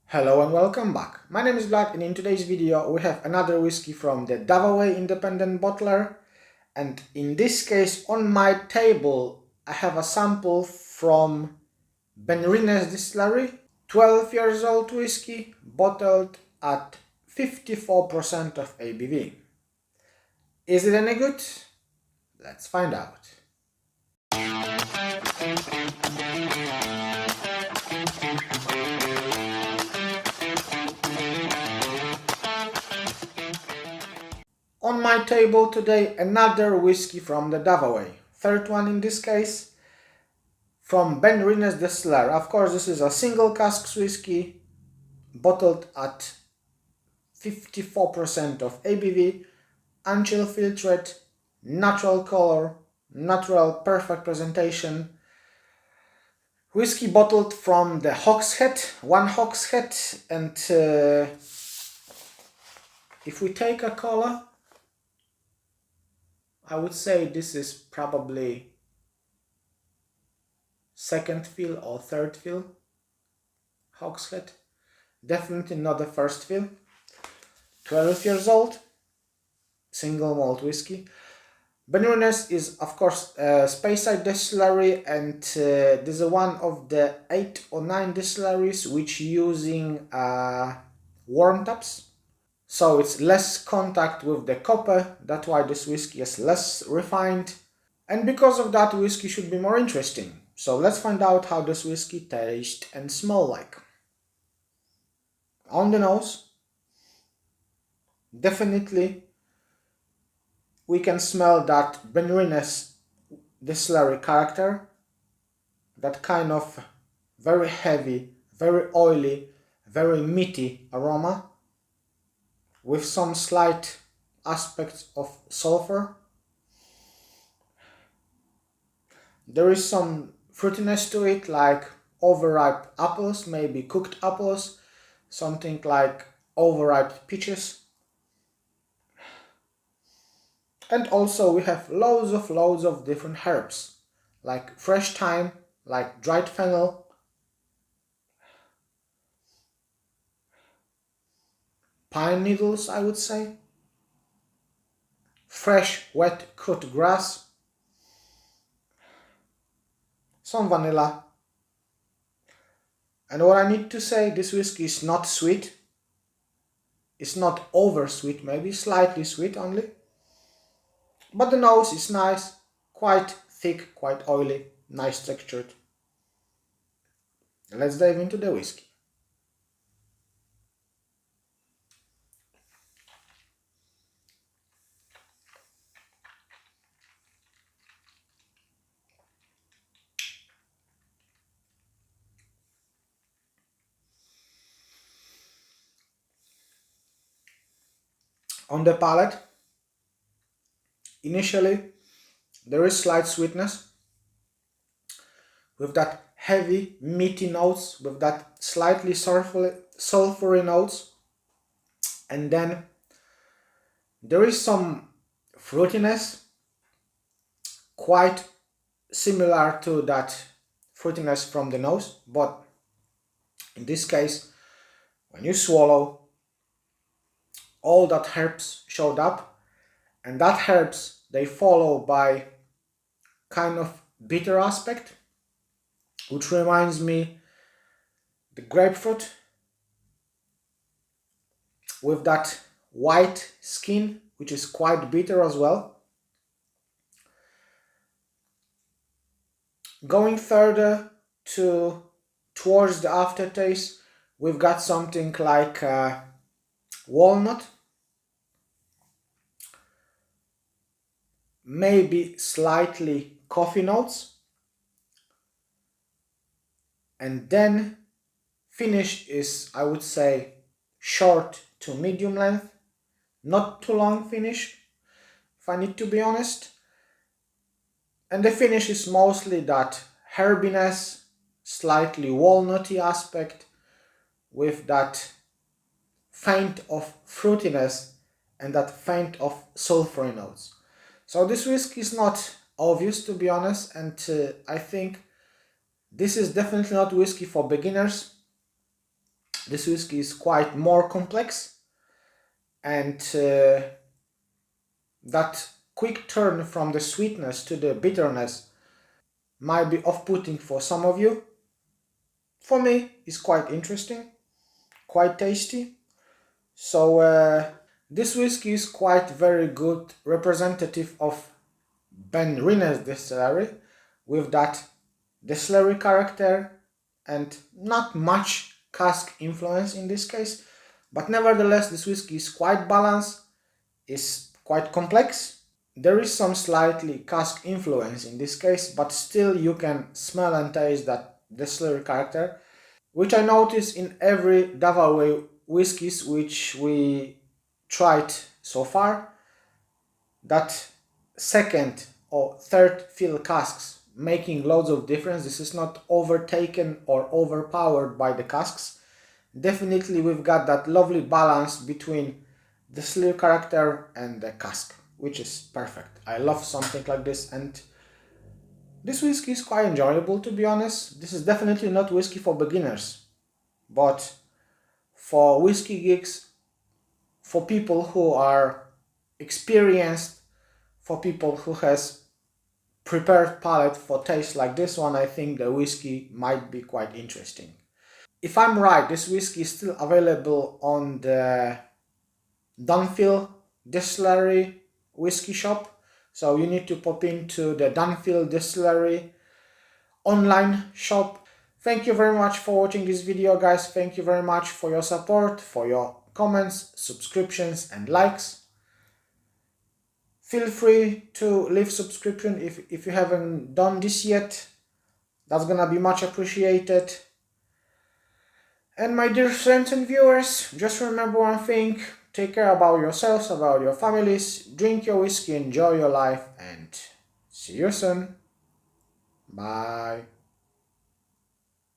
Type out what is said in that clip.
Hello and welcome back. My name is Vlad and in today's video we have another whiskey from the Dava Way independent bottler, and in this case on my table I have a sample from BENRINNES distillery, 12 years old whiskey, bottled at 54% of ABV. Is it any good? Let's find out. On my table today, another whiskey from the Dava Way, third one in this case, from BENRINNES distillery. Of course, this is a single casks whiskey, bottled at 54% of ABV, unchill filtered, natural color, natural perfect presentation. Whiskey bottled from the Hogshead, one Hogshead, and if we take a color, I would say this is probably second fill or third fill Hogshead. Definitely not the first fill. 12 years old, single malt whiskey. BENRINNES is of course a Speyside distillery, and this is one of the 8 or 9 distilleries which using worm taps. So it's less contact with the copper, that's why this whiskey is less refined, and because of that whiskey should be more interesting. So let's find out how this whiskey tastes and smell like. On the nose, definitely we can smell that BENRINNES distillery character, that kind of very heavy, very oily, very meaty aroma, with some slight aspects of sulfur. There is some fruitiness to it, like overripe apples, maybe cooked apples, something like overripe peaches. And also we have loads of different herbs, like fresh thyme, like dried fennel, pine needles, I would say, fresh wet cut grass, some vanilla. And what I need to say, this whiskey is not sweet. It's not over sweet, maybe slightly sweet only. But the nose is nice, quite thick, quite oily, nice textured. Let's dive into the whiskey. On the palate, initially there is slight sweetness, with that heavy meaty notes, with that slightly sulfury notes, and then there is some fruitiness, quite similar to that fruitiness from the nose, but in this case, when you swallow, all that herbs showed up, and that herbs, they follow by kind of bitter aspect, which reminds me the grapefruit, with that white skin, which is quite bitter as well. Going further towards the aftertaste, we've got something like walnut, maybe slightly coffee notes, and then finish is, I would say, short to medium length, not too long finish, if I need to be honest. And the finish is mostly that herbiness, slightly walnutty aspect, with that faint of fruitiness and that faint of sulfury notes. So this whiskey is not obvious, to be honest, and I think this is definitely not whiskey for beginners. This whiskey is quite more complex, and that quick turn from the sweetness to the bitterness might be off-putting for some of you. For me, it's quite interesting, quite tasty. So this whiskey is quite very good representative of BENRINNES distillery, with that distillery character and not much cask influence in this case, but nevertheless this whiskey is quite balanced, is quite complex. There is some slightly cask influence in this case, but still you can smell and taste that distillery character, which I notice in every Dava Way whiskies which we tried so far. That second or third fill casks making loads of difference. This is not overtaken or overpowered by the casks. Definitely we've got that lovely balance between the sleeve character and the cask, which is perfect. I love something like this, and this whiskey is quite enjoyable, to be honest. This is definitely not whiskey for beginners, but for whiskey geeks, for people who are experienced, for people who has prepared palate for taste like this one, I think the whiskey might be quite interesting. If I'm right, this whiskey is still available on the Dunfield Distillery whiskey shop. So you need to pop into the Dunfield Distillery online shop. Thank you very much for watching this video, guys. Thank you very much for your support, for your comments, subscriptions and likes. Feel free to leave subscription if you haven't done this yet. That's gonna be much appreciated. And my dear friends and viewers, just remember one thing: take care about yourselves, about your families, drink your whiskey, enjoy your life, and see you soon. Bye.